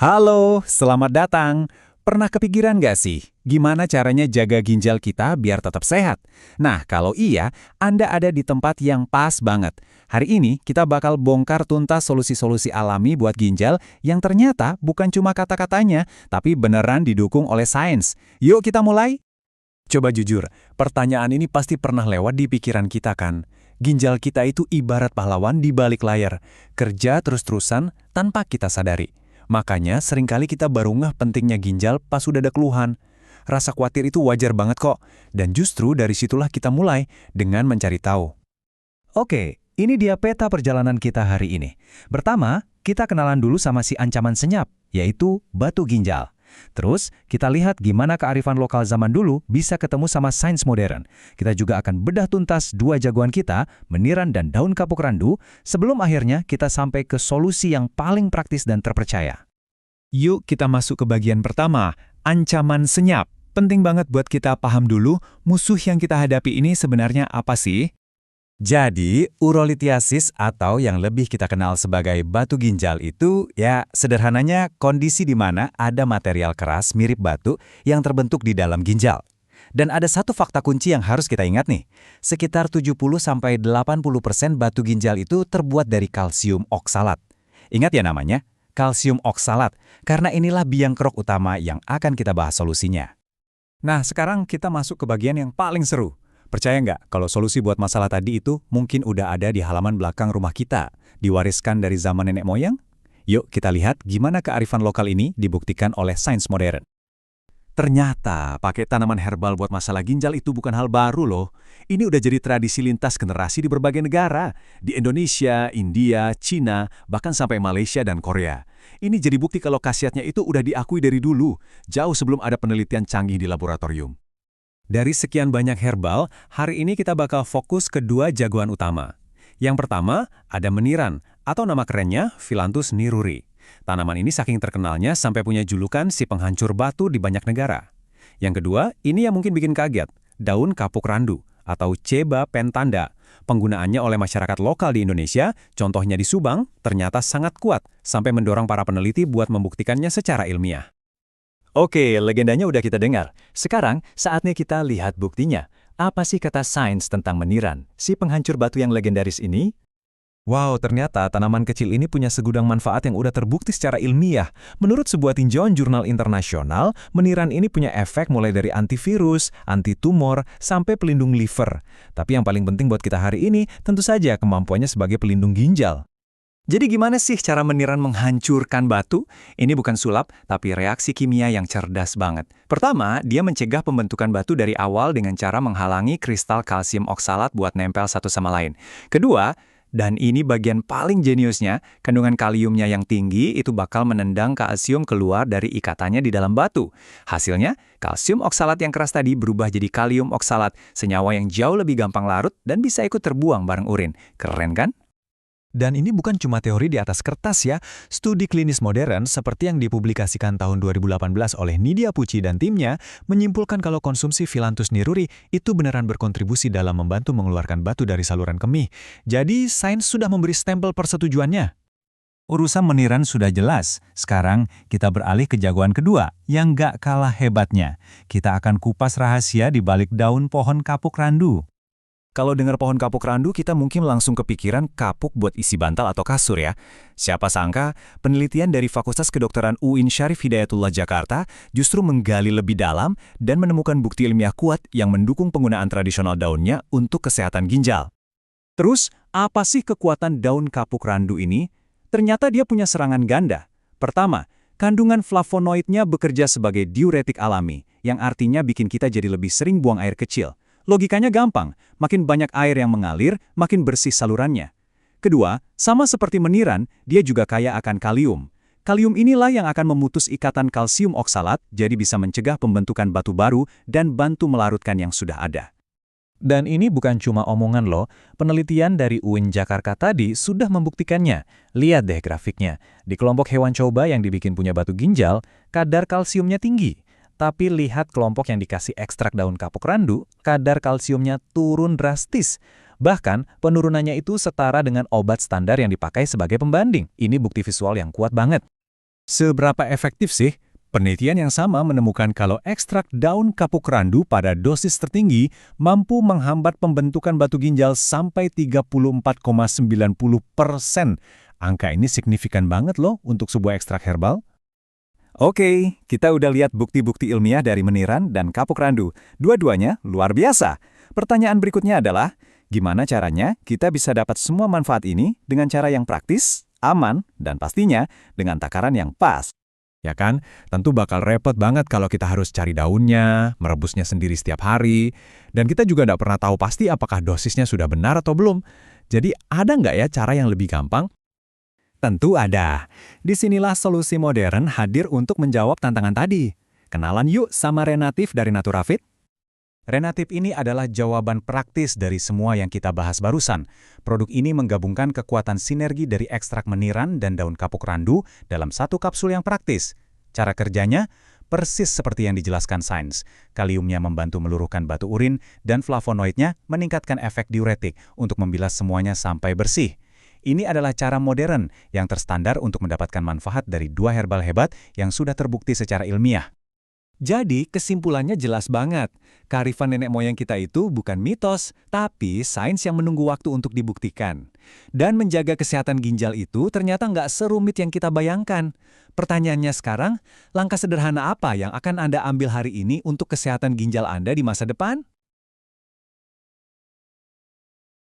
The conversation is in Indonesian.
Halo, selamat datang. Pernah kepikiran nggak sih, gimana caranya jaga ginjal kita biar tetap sehat? Nah, kalau iya, Anda ada di tempat yang pas banget. Hari ini kita bakal bongkar tuntas solusi-solusi alami buat ginjal yang ternyata bukan cuma kata-katanya, tapi beneran didukung oleh sains. Yuk kita mulai. Coba jujur, pertanyaan ini pasti pernah lewat di pikiran kita kan? Ginjal kita itu ibarat pahlawan di balik layar, kerja terus-terusan tanpa kita sadari. Makanya seringkali kita baru ngeh pentingnya ginjal pas sudah ada keluhan. Rasa khawatir itu wajar banget kok, dan justru dari situlah kita mulai dengan mencari tahu. Oke, ini dia peta perjalanan kita hari ini. Pertama, kita kenalan dulu sama si ancaman senyap, yaitu batu ginjal. Terus, kita lihat gimana kearifan lokal zaman dulu bisa ketemu sama sains modern. Kita juga akan bedah tuntas dua jagoan kita, meniran dan daun kapuk randu, sebelum akhirnya kita sampai ke solusi yang paling praktis dan terpercaya. Yuk kita masuk ke bagian pertama, ancaman senyap. Penting banget buat kita paham dulu musuh yang kita hadapi ini sebenarnya apa sih? Jadi, urolithiasis atau yang lebih kita kenal sebagai batu ginjal itu ya sederhananya kondisi di mana ada material keras mirip batu yang terbentuk di dalam ginjal. Dan ada satu fakta kunci yang harus kita ingat nih. Sekitar 70-80% batu ginjal itu terbuat dari kalsium oksalat. Ingat ya namanya? Kalsium oksalat, karena inilah biang kerok utama yang akan kita bahas solusinya. Nah, sekarang kita masuk ke bagian yang paling seru. Percaya nggak kalau solusi buat masalah tadi itu mungkin udah ada di halaman belakang rumah kita, diwariskan dari zaman nenek moyang? Yuk kita lihat gimana kearifan lokal ini dibuktikan oleh sains modern. Ternyata pakai tanaman herbal buat masalah ginjal itu bukan hal baru loh. Ini udah jadi tradisi lintas generasi di berbagai negara. Di Indonesia, India, Cina, bahkan sampai Malaysia dan Korea. Ini jadi bukti kalau khasiatnya itu udah diakui dari dulu, jauh sebelum ada penelitian canggih di laboratorium. Dari sekian banyak herbal, hari ini kita bakal fokus ke dua jagoan utama. Yang pertama, ada meniran, atau nama kerennya Phyllanthus niruri. Tanaman ini saking terkenalnya sampai punya julukan si penghancur batu di banyak negara. Yang kedua, ini yang mungkin bikin kaget, daun kapuk randu atau Ceiba pentanda. Penggunaannya oleh masyarakat lokal di Indonesia, contohnya di Subang, ternyata sangat kuat sampai mendorong para peneliti buat membuktikannya secara ilmiah. Oke, legendanya udah kita dengar. Sekarang, saatnya kita lihat buktinya. Apa sih kata sains tentang meniran, si penghancur batu yang legendaris ini? Wow, ternyata tanaman kecil ini punya segudang manfaat yang udah terbukti secara ilmiah. Menurut sebuah tinjauan jurnal internasional, meniran ini punya efek mulai dari antivirus, antitumor, sampai pelindung liver. Tapi yang paling penting buat kita hari ini, tentu saja kemampuannya sebagai pelindung ginjal. Jadi gimana sih cara meniran menghancurkan batu? Ini bukan sulap, tapi reaksi kimia yang cerdas banget. Pertama, dia mencegah pembentukan batu dari awal dengan cara menghalangi kristal kalsium oksalat buat nempel satu sama lain. Kedua, dan ini bagian paling jeniusnya, kandungan kaliumnya yang tinggi itu bakal menendang kalsium keluar dari ikatannya di dalam batu. Hasilnya, kalsium oksalat yang keras tadi berubah jadi kalium oksalat, senyawa yang jauh lebih gampang larut dan bisa ikut terbuang bareng urin. Keren kan? Dan ini bukan cuma teori di atas kertas ya. Studi klinis modern seperti yang dipublikasikan tahun 2018 oleh Nidia Pucci dan timnya menyimpulkan kalau konsumsi Phyllanthus niruri itu beneran berkontribusi dalam membantu mengeluarkan batu dari saluran kemih. Jadi sains sudah memberi stempel persetujuannya. Urusan meniran sudah jelas. Sekarang kita beralih ke jagoan kedua yang gak kalah hebatnya. Kita akan kupas rahasia di balik daun pohon kapuk randu. Kalau dengar pohon kapuk randu, kita mungkin langsung kepikiran kapuk buat isi bantal atau kasur ya. Siapa sangka, penelitian dari Fakultas Kedokteran UIN Syarif Hidayatullah Jakarta justru menggali lebih dalam dan menemukan bukti ilmiah kuat yang mendukung penggunaan tradisional daunnya untuk kesehatan ginjal. Terus, apa sih kekuatan daun kapuk randu ini? Ternyata dia punya serangan ganda. Pertama, kandungan flavonoidnya bekerja sebagai diuretik alami, yang artinya bikin kita jadi lebih sering buang air kecil. Logikanya gampang, makin banyak air yang mengalir, makin bersih salurannya. Kedua, sama seperti meniran, dia juga kaya akan kalium. Kalium inilah yang akan memutus ikatan kalsium oksalat, jadi bisa mencegah pembentukan batu baru dan bantu melarutkan yang sudah ada. Dan ini bukan cuma omongan loh, penelitian dari UIN Jakarta tadi sudah membuktikannya. Lihat deh grafiknya, di kelompok hewan coba yang dibikin punya batu ginjal, kadar kalsiumnya tinggi. Tapi lihat kelompok yang dikasih ekstrak daun kapuk randu, kadar kalsiumnya turun drastis. Bahkan, penurunannya itu setara dengan obat standar yang dipakai sebagai pembanding. Ini bukti visual yang kuat banget. Seberapa efektif sih? Penelitian yang sama menemukan kalau ekstrak daun kapuk randu pada dosis tertinggi mampu menghambat pembentukan batu ginjal sampai 34,90%. Angka ini signifikan banget loh untuk sebuah ekstrak herbal. Oke, kita udah lihat bukti-bukti ilmiah dari meniran dan kapuk randu. Dua-duanya luar biasa. Pertanyaan berikutnya adalah, gimana caranya kita bisa dapat semua manfaat ini dengan cara yang praktis, aman, dan pastinya dengan takaran yang pas? Ya kan, tentu bakal repot banget kalau kita harus cari daunnya, merebusnya sendiri setiap hari, dan kita juga nggak pernah tahu pasti apakah dosisnya sudah benar atau belum. Jadi ada nggak ya cara yang lebih gampang? Tentu ada. Disinilah solusi modern hadir untuk menjawab tantangan tadi. Kenalan yuk sama Renatif dari Naturafit. Renatif ini adalah jawaban praktis dari semua yang kita bahas barusan. Produk ini menggabungkan kekuatan sinergi dari ekstrak meniran dan daun kapuk randu dalam satu kapsul yang praktis. Cara kerjanya persis seperti yang dijelaskan sains. Kaliumnya membantu meluruhkan batu urin dan flavonoidnya meningkatkan efek diuretik untuk membilas semuanya sampai bersih. Ini adalah cara modern yang terstandar untuk mendapatkan manfaat dari dua herbal hebat yang sudah terbukti secara ilmiah. Jadi, kesimpulannya jelas banget. Kearifan nenek moyang kita itu bukan mitos, tapi sains yang menunggu waktu untuk dibuktikan. Dan menjaga kesehatan ginjal itu ternyata nggak serumit yang kita bayangkan. Pertanyaannya sekarang, langkah sederhana apa yang akan Anda ambil hari ini untuk kesehatan ginjal Anda di masa depan?